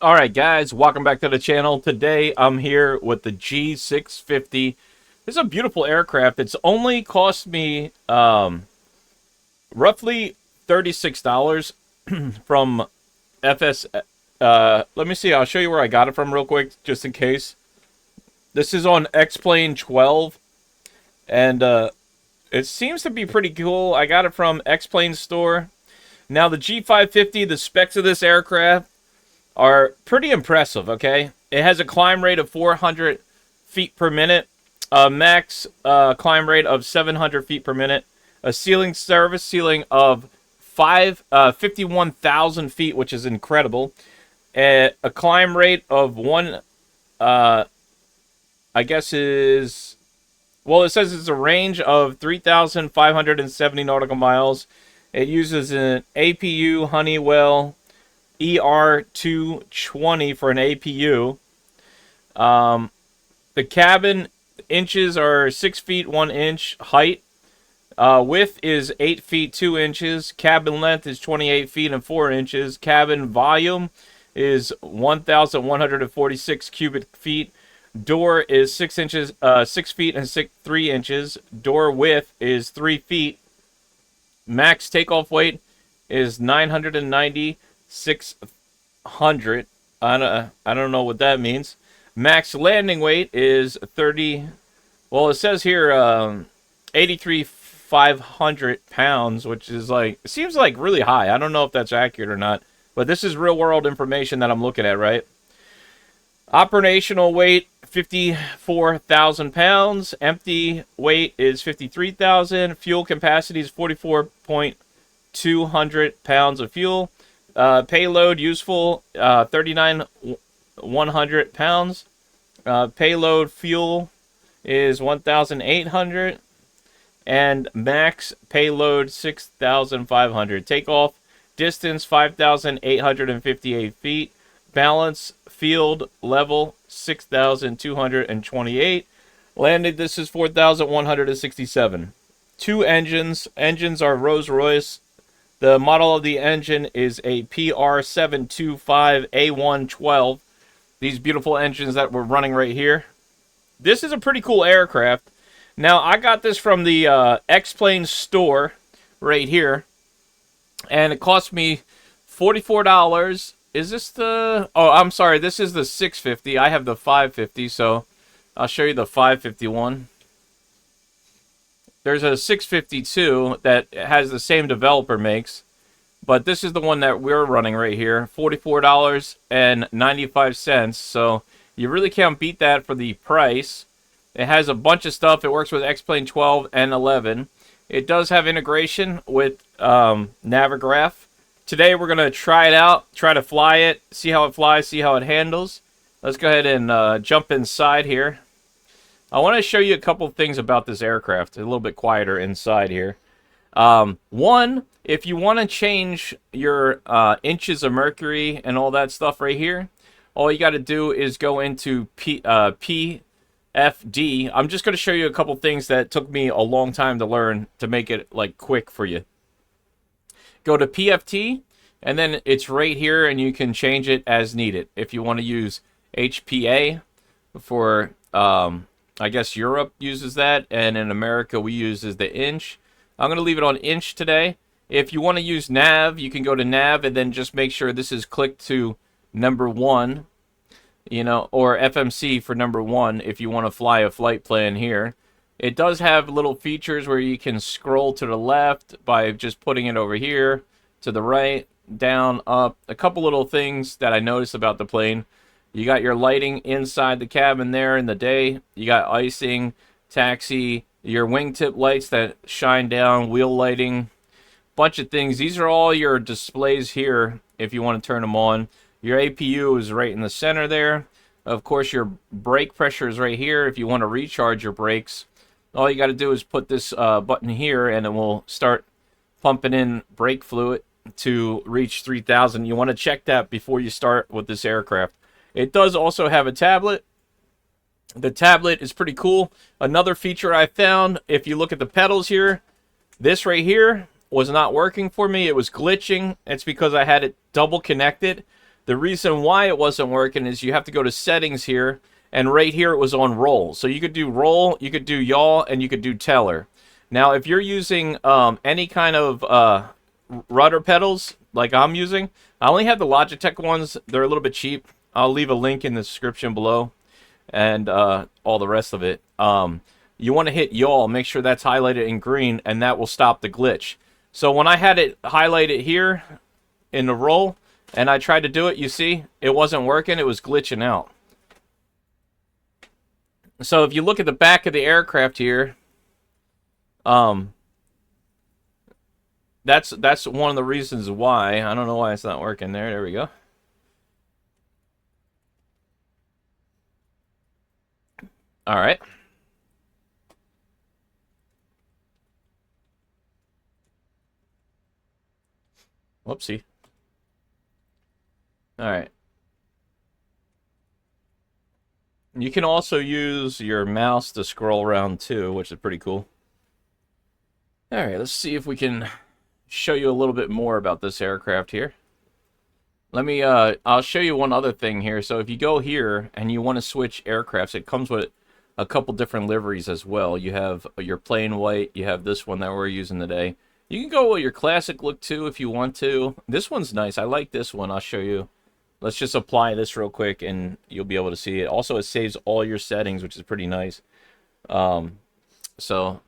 Alright guys, welcome back to the channel. Today I'm here with the G650. This is a beautiful aircraft. It's only cost me roughly $36 from FS. Let me see, I'll show you where I got it from real quick, just in case. This is on X-Plane 12, and it seems to be pretty cool. I got it from X-Plane store. Now the G550, the specs of this aircraft are pretty impressive, okay? It has a climb rate of 400 feet per minute, a max climb rate of 700 feet per minute, a service ceiling of 51,000 feet, which is incredible, a climb rate of I guess is, well, it says it's a range of 3,570 nautical miles. It uses an APU Honeywell ER220 for an APU. The cabin inches are 6 feet 1 inch height. Width is 8 feet 2 inches. Cabin length is 28 feet and 4 inches. Cabin volume is 1,146 cubic feet. Door is 6 feet and 3 inches. Door width is 3 feet. Max takeoff weight is 996,600. I don't know what that means. Max landing weight is 30. Well, it says here 83,500 pounds, which is like, it seems like really high. I don't know if that's accurate or not, but this is real world information that I'm looking at, right? Operational weight 54,000 pounds. Empty weight is 53,000. Fuel capacity is 44,200 pounds of fuel. Payload useful 39,100 pounds. Payload fuel is 1,800, and max payload 6,500. Takeoff distance 5,858 feet. Balance field level 6,228. Landed this is 4,167. Two engines. Engines are Rolls-Royce. The model of the engine is a PR725A112. These beautiful engines that we're running right here. This is a pretty cool aircraft. Now, I got this from the X-Plane store right here, and it cost me $44. Is this the... Oh, I'm sorry. This is the 650. I have the 550, so I'll show you the 551. There's a 652 that has the same developer makes, but this is the one that we're running right here. $44.95. So you really can't beat that for the price. It has a bunch of stuff. It works with X-Plane 12 and 11. It does have integration with Navigraph. Today we're going to try it out, try to fly it, see how it flies, see how it handles. Let's go ahead and jump inside here. I want to show you a couple things about this aircraft. A little bit quieter inside here. One, if you want to change your inches of mercury and all that stuff right here, all you got to do is go into PFD. I'm just going to show you a couple things that took me a long time to learn to make it like quick for you. Go to PFT, and then it's right here, and you can change it as needed. If you want to use HPA for, I guess Europe uses that, and in America we use is the inch. I'm going to leave it on inch today. If you want to use nav, you can go to nav, and then just make sure this is clicked to number 1, you know, or FMC for number 1 if you want to fly a flight plan here. It does have little features where you can scroll to the left by just putting it over here, to the right, down, up. A couple little things that I noticed about the plane. You got your lighting inside the cabin there in the day. You got icing, taxi, your wingtip lights that shine down, wheel lighting, bunch of things. These are all your displays here if you want to turn them on. Your APU is right in the center there. Of course, your brake pressure is right here if you want to recharge your brakes. All you got to do is put this button here, and it will start pumping in brake fluid to reach 3,000. You want to check that before you start with this aircraft. It does also have a tablet. The tablet is pretty cool. Another feature I found, if you look at the pedals here, this right here was not working for me. It was glitching. It's because I had it double connected. The reason why it wasn't working is you have to go to settings here, and right here it was on roll. So you could do roll, you could do yaw, and you could do teller. Now, if you're using any kind of rudder pedals like I'm using, I only have the Logitech ones. They're a little bit cheap. I'll leave a link in the description below, and all the rest of it. You want to hit yaw, make sure that's highlighted in green, and that will stop the glitch. So when I had it highlighted here in the roll, and I tried to do it, you see, it wasn't working. It was glitching out. So if you look at the back of the aircraft here, that's one of the reasons why. I don't know why it's not working there. There we go. All right. Whoopsie. All right. You can also use your mouse to scroll around too, which is pretty cool. All right, let's see if we can show you a little bit more about this aircraft here. Let me, I'll show you one other thing here. So if you go here and you want to switch aircrafts, it comes with a couple different liveries as well. You have your plain white, you have this one that we're using today. You can go with your classic look too if you want to. This one's nice. I like this one. I'll show you. Let's just apply this real quick and you'll be able to see it. Also, it saves all your settings, which is pretty nice. So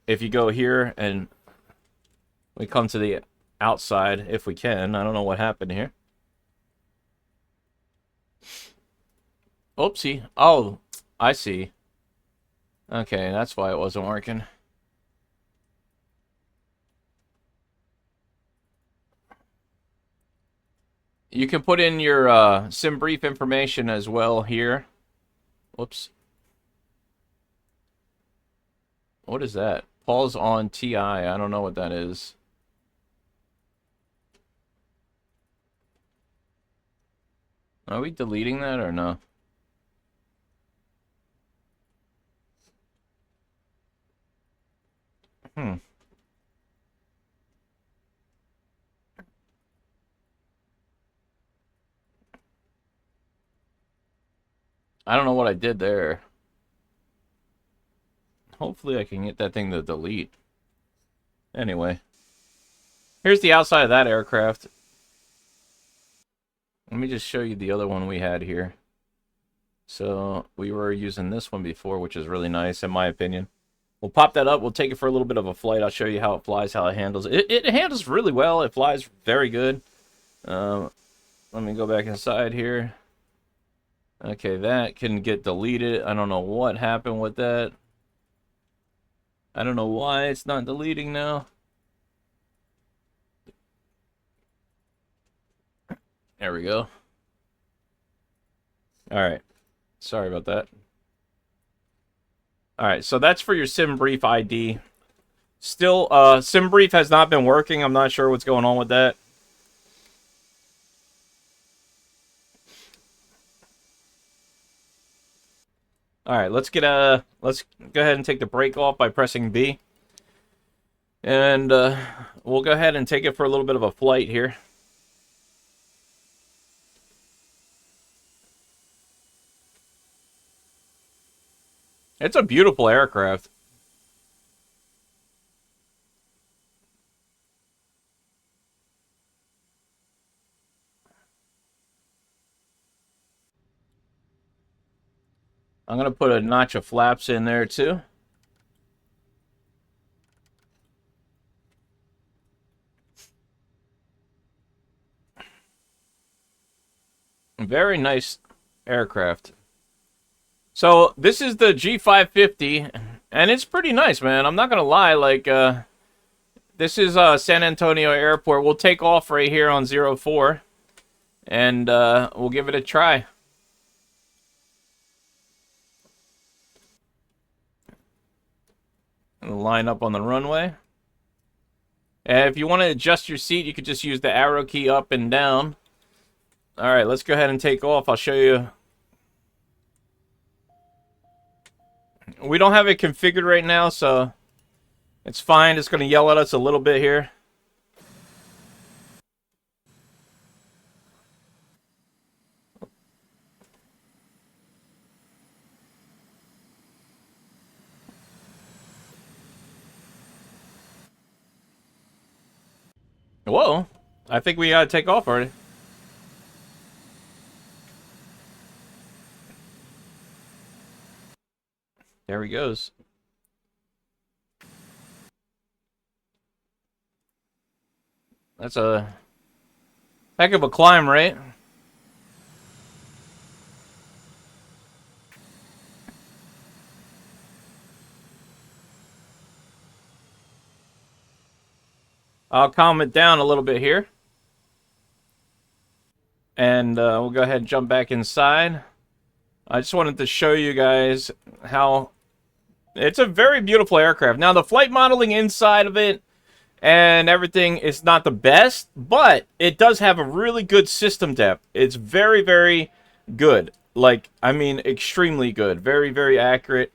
if you go here and we come to the outside, if we can. I don't know what happened here. Oopsie. Oh, I see. Okay, that's why it wasn't working. You can put in your sim brief information as well here. Whoops. What is that? Pause on TI. I don't know what that is. Are we deleting that or no? I don't know what I did there. Hopefully I can get that thing to delete. Anyway. Here's the outside of that aircraft. Let me just show you the other one we had here. So, we were using this one before, which is really nice, in my opinion. We'll pop that up. We'll take it for a little bit of a flight. I'll show you how it flies, how it handles. It handles really well. It flies very good. Let me go back inside here. Okay, that can get deleted. I don't know what happened with that. I don't know why it's not deleting now. There we go. Alright. Sorry about that. Alright, so that's for your sim brief ID. Still, sim brief has not been working. I'm not sure what's going on with that. Alright, let's go ahead and take the brake off by pressing B. And we'll go ahead and take it for a little bit of a flight here. It's a beautiful aircraft. I'm going to put a notch of flaps in there too. Very nice aircraft. So this is the G550, and it's pretty nice, man. I'm not going to lie. Like, this is San Antonio Airport. We'll take off right here on 04, and we'll give it a try. Line up on the runway. And if you want to adjust your seat, you could just use the arrow key up and down. Alright, let's go ahead and take off. I'll show you. We don't have it configured right now, so it's fine. It's going to yell at us a little bit here. Whoa. I think we gotta take off already. There he goes. That's a heck of a climb, right? I'll calm it down a little bit here. And we'll go ahead and jump back inside. I just wanted to show you guys how it's a very beautiful aircraft. Now, the flight modeling inside of it and everything is not the best, but it does have a really good system depth. It's very, very good. Like, I mean, extremely good. Very, very accurate.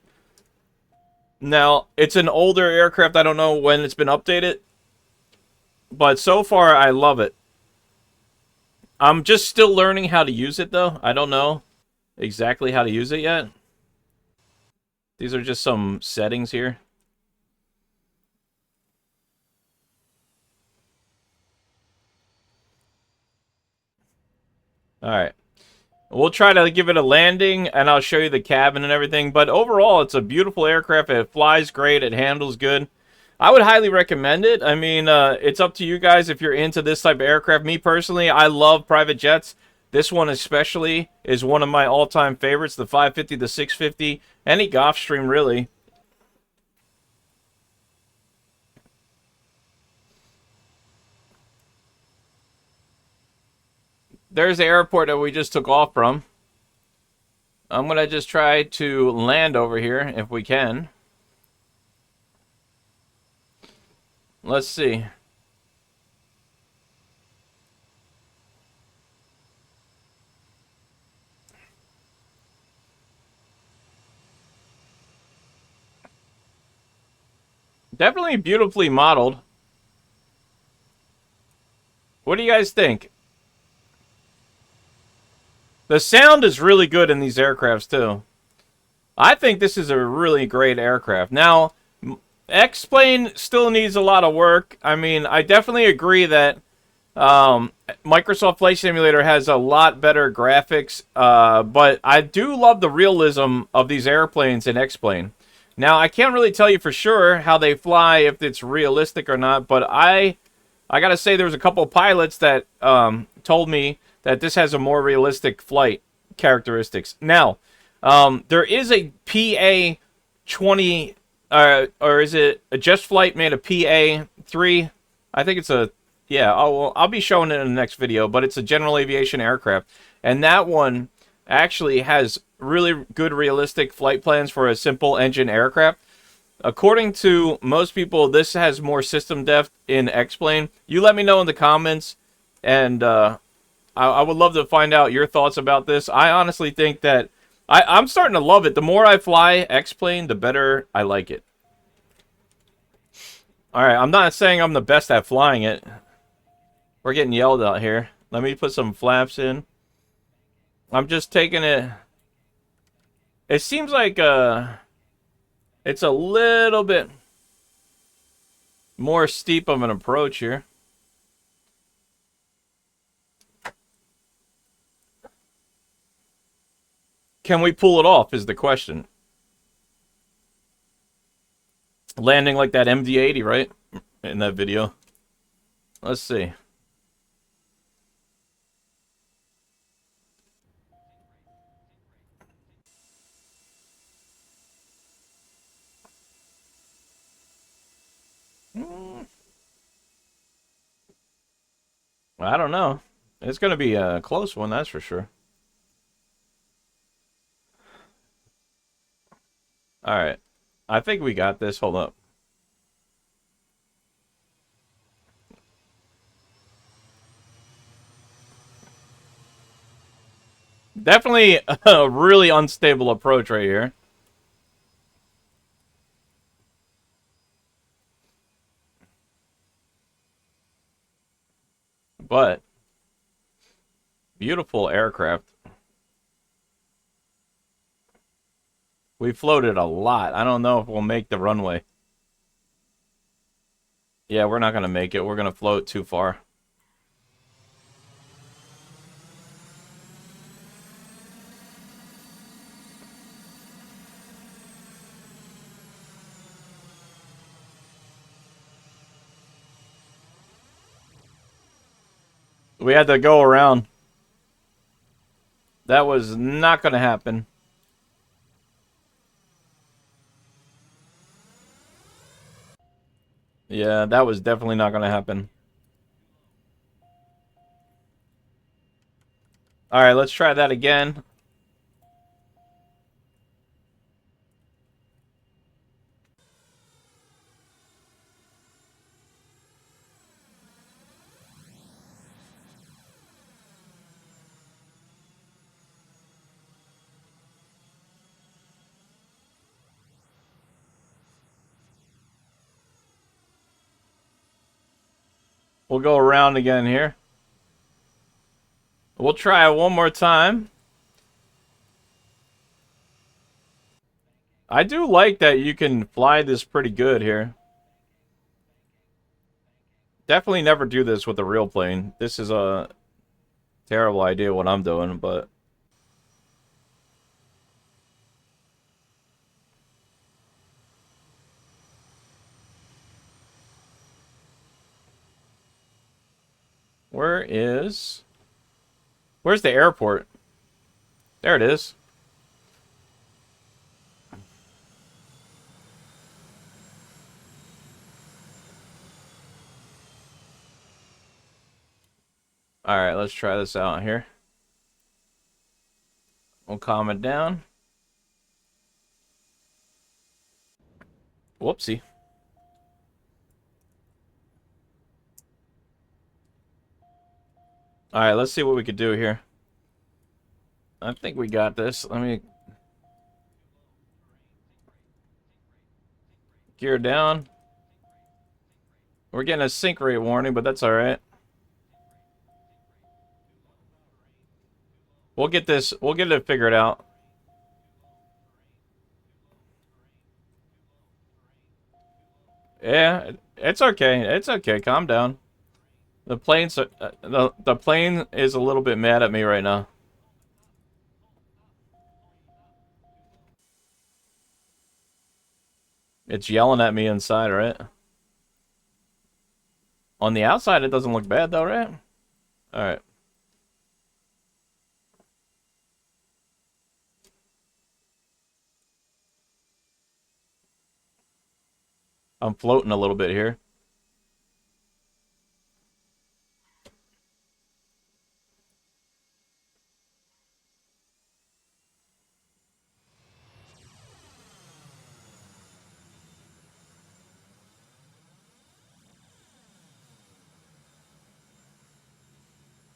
Now, it's an older aircraft. I don't know when it's been updated, but so far, I love it. I'm just still learning how to use it, though. I don't know exactly how to use it yet. These are just some settings here. Alright. We'll try to give it a landing, and I'll show you the cabin and everything. But overall, it's a beautiful aircraft. It flies great. It handles good. I would highly recommend it. I mean, it's up to you guys if you're into this type of aircraft. Me, personally, I love private jets. This one especially is one of my all-time favorites. The 550, the 650, any Gulfstream, really. There's the airport that we just took off from. I'm going to just try to land over here if we can. Let's see. Definitely beautifully modeled. What do you guys think? The sound is really good in these aircrafts, too. I think this is a really great aircraft. Now, X-Plane still needs a lot of work. I mean, I definitely agree that Microsoft Flight Simulator has a lot better graphics, but I do love the realism of these airplanes in X-Plane. Now, I can't really tell you for sure how they fly, if it's realistic or not, but I gotta say there was a couple of pilots that told me that this has a more realistic flight characteristics. Now, there is a PA-20, or is it a Just Flight made a PA-3? I think it's a, yeah, I'll be showing it in the next video, but it's a general aviation aircraft. And that one actually has really good realistic flight plans for a simple engine aircraft. According to most people, this has more system depth in X-Plane. You let me know in the comments, and I would love to find out your thoughts about this. I honestly think that I'm starting to love it. The more I fly X-Plane, the better I like it. Alright, I'm not saying I'm the best at flying it. We're getting yelled out here. Let me put some flaps in. I'm just taking it. It seems like it's a little bit more steep of an approach here. Can we pull it off is the question. Landing like that MD-80, right? In that video. Let's see. I don't know. It's going to be a close one, that's for sure. Alright. I think we got this. Hold up. Definitely a really unstable approach right here. But beautiful aircraft. We floated a lot. I don't know if we'll make the runway. Yeah, we're not going to make it. We're going to float too far. We had to go around. That was not going to happen. Yeah, that was definitely not going to happen. All right, let's try that again. We'll go around again here. We'll try it one more time. I do like that you can fly this pretty good here. Definitely never do this with a real plane. This is a terrible idea what I'm doing, but... Where's the airport? There it is. Alright, let's try this out here. We'll calm it down. Whoopsie. Alright, let's see what we could do here. I think we got this. Let me... gear down. We're getting a sink rate warning, but that's alright. We'll get this. We'll get it figured out. Yeah, it's okay. It's okay. Calm down. The plane's the plane is a little bit mad at me right now. It's yelling at me inside, right? On the outside, it doesn't look bad though, right? All right. I'm floating a little bit here.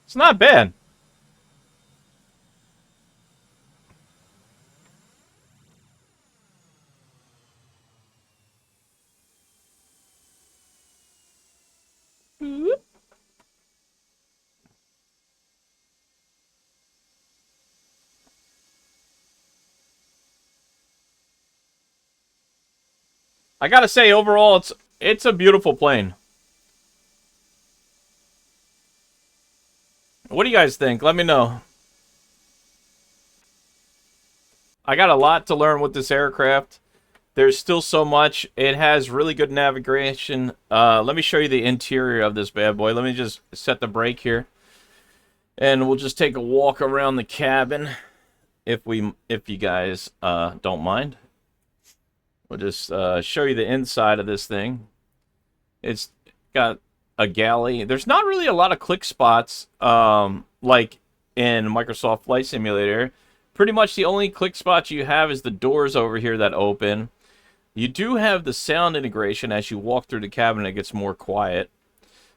It's not bad. I gotta say, overall, it's a beautiful plane. What do you guys think? Let me know. I got a lot to learn with this aircraft. There's still so much. It has really good navigation. Let me show you the interior of this bad boy. Let me just set the brake here. And we'll just take a walk around the cabin if you guys don't mind. We'll just show you the inside of this thing. It's got a galley. There's not really a lot of click spots like in Microsoft Flight Simulator. Pretty much the only click spots you have is the doors over here that open. You do have the sound integration. As you walk through the cabin, it gets more quiet.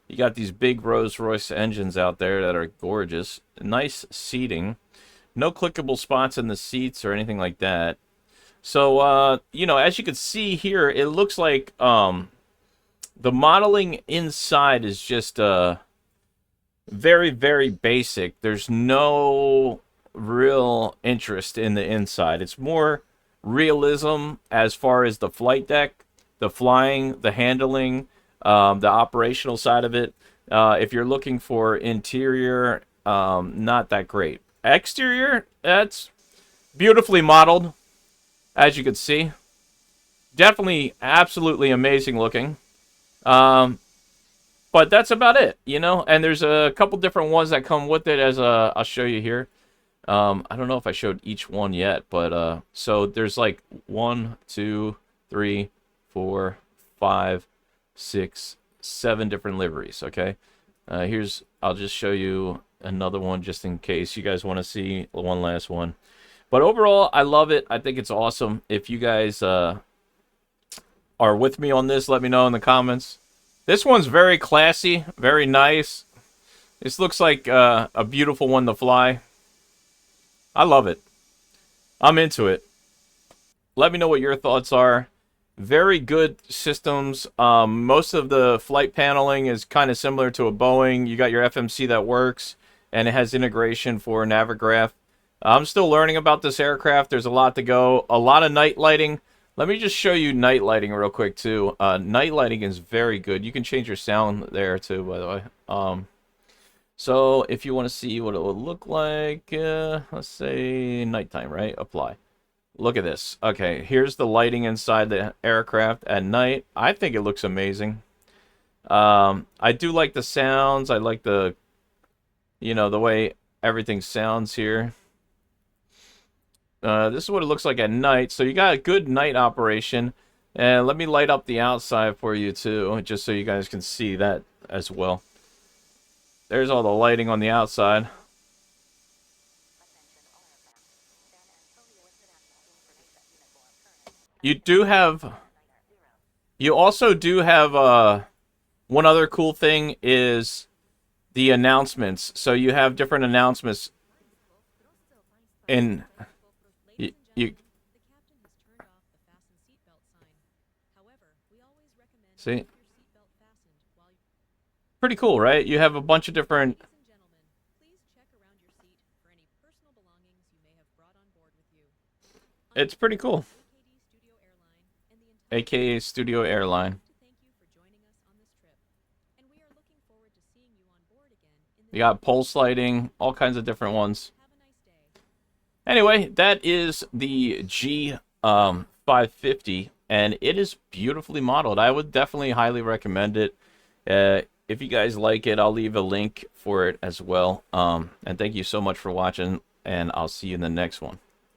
You got these big Rolls-Royce engines out there that are gorgeous. Nice seating. No clickable spots in the seats or anything like that. So, you know, as you can see here, it looks like the modeling inside is just very, very basic. There's no real interest in the inside. It's more realism as far as the flight deck, the flying, the handling, The operational side of it, if you're looking for interior, not that great. Exterior, that's beautifully modeled, as you can see. Definitely absolutely amazing looking. Um, but that's about it, you know. And there's a couple different ones that come with it, as I'll show you here. I don't know if I showed each one yet, but so there's like 1, 2, 3, 4, 5, 6, 7 different liveries. Okay, I'll just show you another one just in case you guys want to see one last one. But overall, I love it. I think it's awesome. If you guys are with me on this, let me know in the comments. This one's very classy, very nice. This looks like a beautiful one to fly. I love it. I'm into it. Let me know what your thoughts are. Very good systems. Most of the flight paneling is kind of similar to a Boeing. You got your FMC that works, and it has integration for Navigraph. I'm still learning about this aircraft. There's a lot to go. A lot of night lighting. Let me just show you night lighting real quick, too. Night lighting is very good. You can change your sound there, too, by the way. So if you want to see what it would look like, let's say nighttime, right? Apply. Look at this. Okay, here's the lighting inside the aircraft at night. I think it looks amazing. I do like the sounds. I like the, the way everything sounds here. This is what it looks like at night. So you got a good night operation. And let me light up the outside for you too, just so you guys can see that as well. There's all the lighting on the outside. You also do have one other cool thing is the announcements. So you have different announcements in you see. Pretty cool, right? You have a bunch of different. It's pretty cool. AKA Studio Airline. You got pulse lighting, all kinds of different ones. Anyway, that is the G550, and it is beautifully modeled. I would definitely highly recommend it. If you guys like it, I'll leave a link for it as well. And thank you so much for watching, and I'll see you in the next one.